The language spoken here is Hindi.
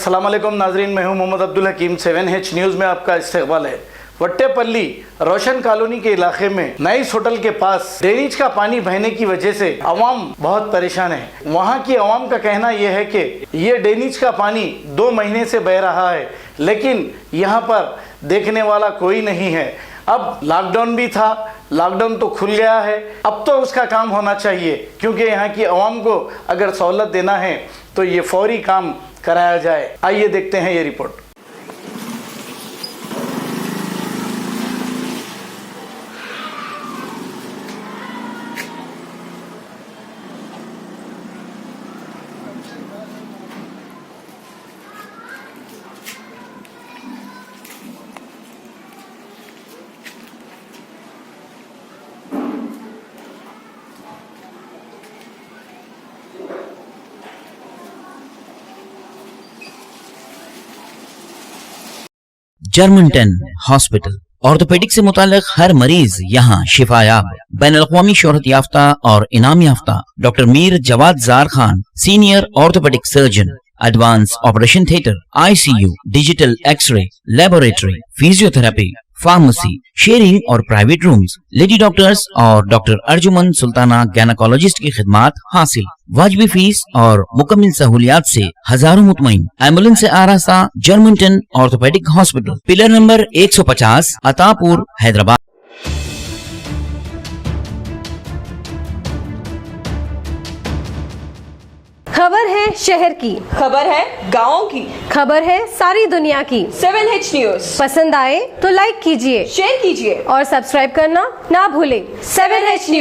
अस्सलाम वालेकुम नाजरीन, मैं हूं मोहम्मद अब्दुल हकीम। 7H न्यूज़ में आपका इस्तकबाल है। वट्टेपल्ली रोशन कॉलोनी के इलाके में नाइस होटल के पास ड्रेनेज का पानी बहने की वजह से अवाम बहुत परेशान है। वहां की अवाम का कहना यह है कि ये ड्रेनेज का पानी 2 महीने से बह रहा है, लेकिन यहाँ पर देखने वाला कोई नहीं है। अब लॉकडाउन भी था, लॉकडाउन तो खुल गया है, अब तो उसका काम होना चाहिए, क्योंकि यहाँ की अवाम को अगर सहूलत देना है तो ये फौरी काम कराया जाए। आइए देखते हैं ये रिपोर्ट। जर्मनटन हॉस्पिटल ऑर्थोपेडिक से मुताल्लिक हर मरीज यहाँ शिफायाब। बैनुल-अक़वामी शोहरत याफ्ता और इनाम याफ्ता doctor Mir Jawad Jar Khan, senior orthopaedic surgeon, advance operation theatre, ICU, digital x ray, laboratory, physiotherapy, pharmacy, sharing और प्राइवेट रूम्स, लेडी डॉक्टर्स और डॉक्टर अर्जुमन सुल्ताना गैनकोलॉजिस्ट की खिदमात हासिल। वाजिबी फीस और मुकम्मल सहूलियात से हजारों मुतमईन। एम्बुलेंस से आरास्ता Germanton orthopaedic hospital, pillar number 150, Attapur, Hyderabad. खबर है शहर की, खबर है गाँव की, खबर है सारी दुनिया की। 7H न्यूज़ पसंद आए तो लाइक कीजिए, शेयर कीजिए और सब्सक्राइब करना ना भूलें। 7H news.